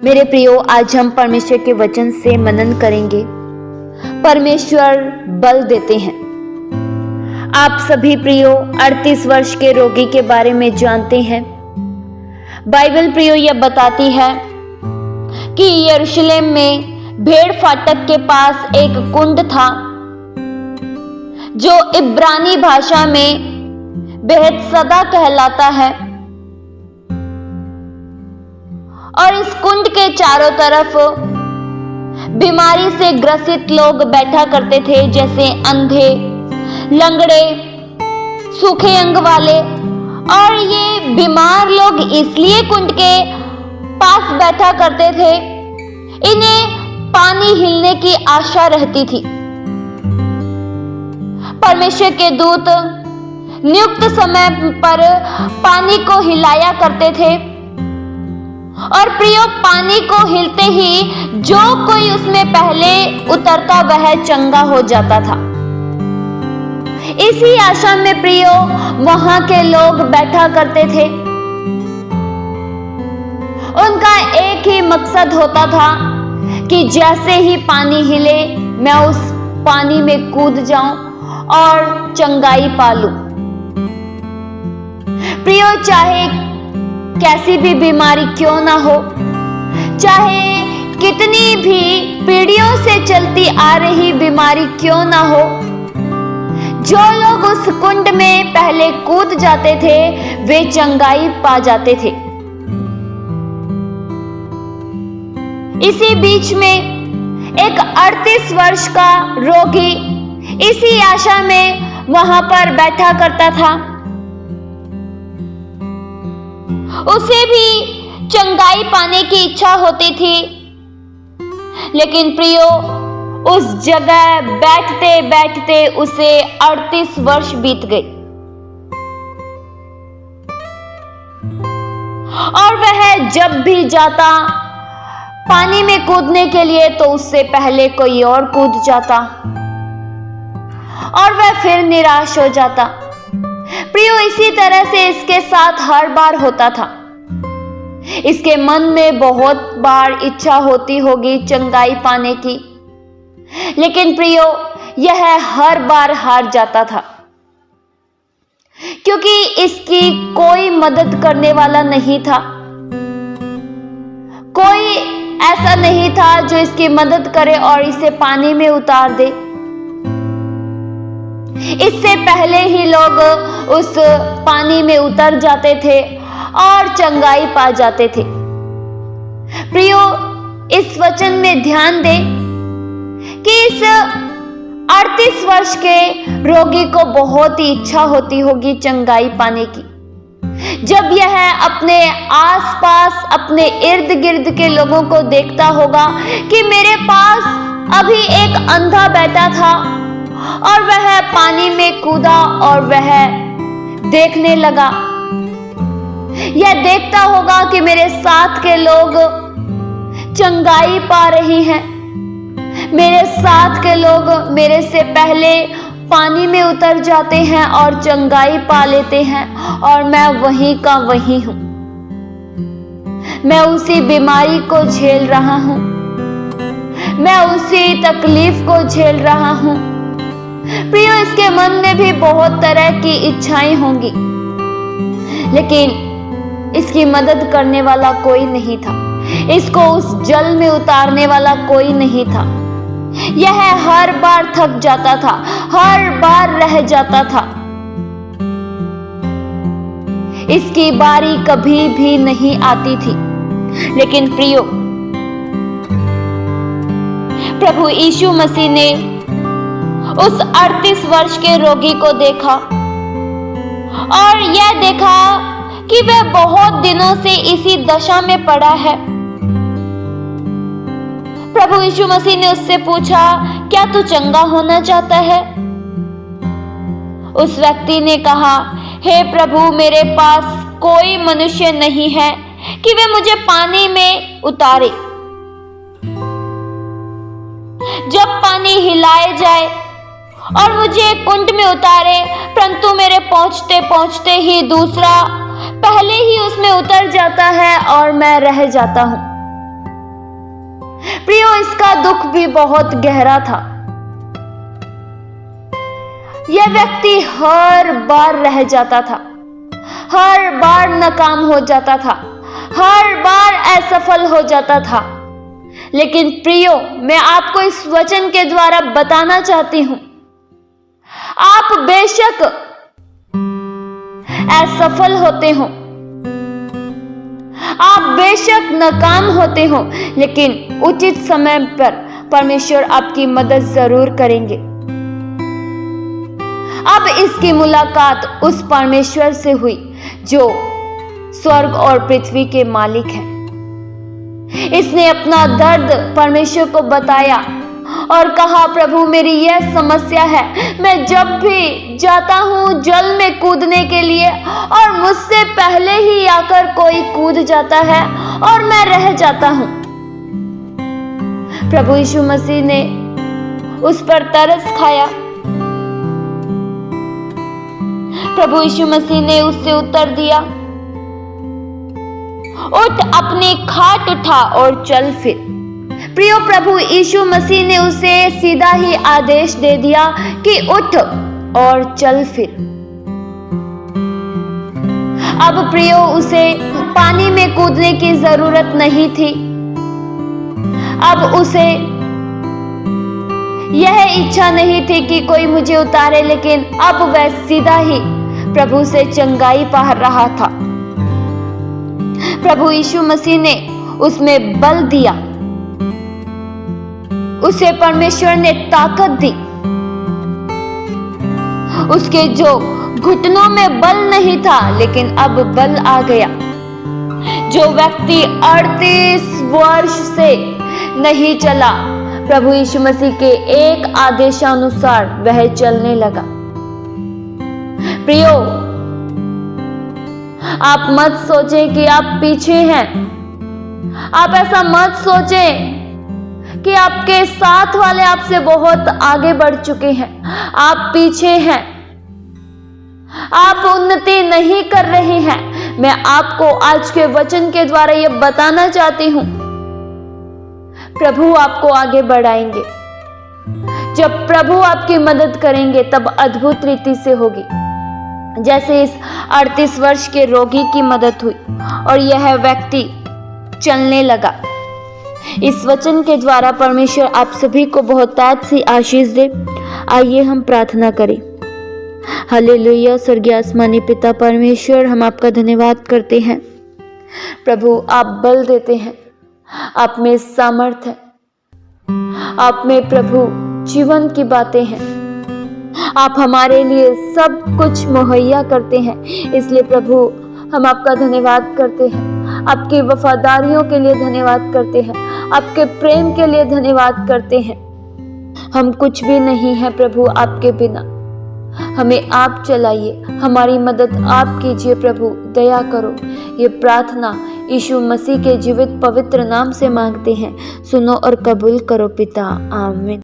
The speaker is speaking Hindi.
मेरे प्रियो, आज हम परमेश्वर के वचन से मनन करेंगे। परमेश्वर बल देते हैं। आप सभी प्रियो 38 वर्ष के रोगी के बारे में जानते हैं। बाइबल प्रियो यह बताती है कि यरूशलेम में भेड़ फाटक के पास एक कुंड था जो इब्रानी भाषा में बेहतसदा कहलाता है, और इस कुंड के चारों तरफ बीमारी से ग्रसित लोग बैठा करते थे, जैसे अंधे, लंगड़े, सूखे अंग वाले। और ये बीमार लोग इसलिए कुंड के पास बैठा करते थे, इन्हें पानी हिलने की आशा रहती थी। परमेश्वर के दूत नियुक्त समय पर पानी को हिलाया करते थे, और प्रियो, पानी को हिलते ही जो कोई उसमें पहले उतरता वह चंगा हो जाता था। इसी आशा में प्रियो वहां के लोग बैठा करते थे। उनका एक ही मकसद होता था कि जैसे ही पानी हिले मैं उस पानी में कूद जाऊं और चंगाई पालूं। प्रियो, चाहे कैसी भी बीमारी क्यों ना हो, चाहे कितनी भी पीढ़ियों से चलती आ रही बीमारी क्यों ना हो, जो लोग उस कुंड में पहले कूद जाते थे वे चंगाई पा जाते थे। इसी बीच में एक 38 वर्ष का रोगी इसी आशा में वहां पर बैठा करता था। उसे भी चंगाई पाने की इच्छा होती थी, लेकिन प्रियो उस जगह बैठते बैठते उसे 38 वर्ष बीत गए, और वह जब भी जाता पानी में कूदने के लिए तो उससे पहले कोई और कूद जाता, और वह फिर निराश हो जाता। प्रियो, इसी तरह से इसके साथ हर बार होता था। इसके मन में बहुत बार इच्छा होती होगी चंगाई पाने की, लेकिन प्रियो यह हर बार हार जाता था, क्योंकि इसकी कोई मदद करने वाला नहीं था। कोई ऐसा नहीं था जो इसकी मदद करे और इसे पानी में उतार दे। इससे पहले ही लोग उस पानी में उतर जाते थे और चंगाई पा जाते थे। प्रियो, इस वचन में ध्यान दें कि इस 38 वर्ष के रोगी को बहुत ही इच्छा होती होगी चंगाई पाने की। जब यह अपने आसपास, अपने इर्द गिर्द के लोगों को देखता होगा कि मेरे पास अभी एक अंधा बैठा था और वह पानी में कूदा और वह देखने लगा, यह देखता होगा कि मेरे साथ के लोग चंगाई पा रही हैं, मेरे साथ के लोग मेरे से पहले पानी में उतर जाते हैं और चंगाई पा लेते हैं, और मैं वहीं का वहीं हूं। मैं उसी बीमारी को झेल रहा हूं, मैं उसी तकलीफ को झेल रहा हूं। प्रियो, इसके मन में भी बहुत तरह की इच्छाएं होंगी, लेकिन इसकी मदद करने वाला कोई नहीं था। इसको उस जल में उतारने वाला कोई नहीं था। यह हर बार थक जाता था, हर बार रह जाता था। इसकी बारी कभी भी नहीं आती थी। लेकिन प्रियो, प्रभु यीशु मसीह ने उस 38 वर्ष के रोगी को देखा और यह देखा कि वह बहुत दिनों से इसी दशा में पड़ा है। प्रभु यीशु मसीह ने उससे पूछा, क्या तू चंगा होना चाहता है? उस व्यक्ति ने कहा, हे प्रभु, मेरे पास कोई मनुष्य नहीं है कि वह मुझे पानी में उतारे। जब पानी हिलाए जाए और मुझे कुंड में उतारे, परंतु मेरे पहुंचते पहुंचते ही दूसरा पहले ही उसमें उतर जाता है और मैं रह जाता हूं। प्रियो, इसका दुख भी बहुत गहरा था। यह व्यक्ति हर बार रह जाता था, हर बार नाकाम हो जाता था, हर बार असफल हो जाता था। लेकिन प्रियो, मैं आपको इस वचन के द्वारा बताना चाहती हूं, आप बेशक असफल होते हो, आप बेशक नाकाम होते हो, लेकिन उचित समय पर परमेश्वर आपकी मदद जरूर करेंगे। अब इसकी मुलाकात उस परमेश्वर से हुई जो स्वर्ग और पृथ्वी के मालिक हैं। इसने अपना दर्द परमेश्वर को बताया और कहा, प्रभु मेरी यह समस्या है, मैं जब भी जाता हूं जल में कूदने के लिए और मुझसे पहले ही आकर कोई कूद जाता है और मैं रह जाता हूं। प्रभु यीशु मसीह ने उस पर तरस खाया। प्रभु यीशु मसीह ने उससे उत्तर दिया, उठ, अपनी खाट उठा और चल फिर। प्रियो, प्रभु यीशु मसीह ने उसे सीधा ही आदेश दे दिया कि उठ और चल फिर। अब प्रियो, उसे पानी में कूदने की जरूरत नहीं थी। अब उसे यह इच्छा नहीं थी कि कोई मुझे उतारे, लेकिन अब वह सीधा ही प्रभु से चंगाई पा रहा था। प्रभु यीशु मसीह ने उसमें बल दिया, उसे परमेश्वर ने ताकत दी। उसके जो घुटनों में बल नहीं था, लेकिन अब बल आ गया। जो व्यक्ति 38 वर्ष से नहीं चला, प्रभु यीशु मसीह के एक आदेशानुसार वह चलने लगा। प्रियो, आप मत सोचें कि आप पीछे हैं। आप ऐसा मत सोचें कि आपके साथ वाले आपसे बहुत आगे बढ़ चुके हैं, आप पीछे हैं, आप उन्नति नहीं कर रहे हैं। मैं आपको आज के वचन के द्वारा यह बताना चाहती हूं, प्रभु आपको आगे बढ़ाएंगे। जब प्रभु आपकी मदद करेंगे तब अद्भुत रीति से होगी, जैसे इस 38 वर्ष के रोगी की मदद हुई और यह व्यक्ति चलने लगा। इस वचन के द्वारा परमेश्वर आप सभी को बहुतायत सी आशीष दे। आइए हम प्रार्थना करें। हालेलुया। स्वर्गीय आसमानी पिता परमेश्वर, हम आपका धन्यवाद करते हैं। प्रभु, आप बल देते हैं, आप में सामर्थ है, आप में प्रभु जीवन की बातें हैं। आप हमारे लिए सब कुछ मुहैया करते हैं, इसलिए प्रभु हम आपका धन्यवाद करते हैं। आपकी वफादारियों के लिए धन्यवाद करते हैं, आपके प्रेम के लिए धन्यवाद करते हैं। हम कुछ भी नहीं है प्रभु आपके बिना। हमें आप चलाइए, हमारी मदद आप कीजिए प्रभु, दया करो। ये प्रार्थना यीशु मसीह के जीवित पवित्र नाम से मांगते हैं, सुनो और कबूल करो पिता, आमीन।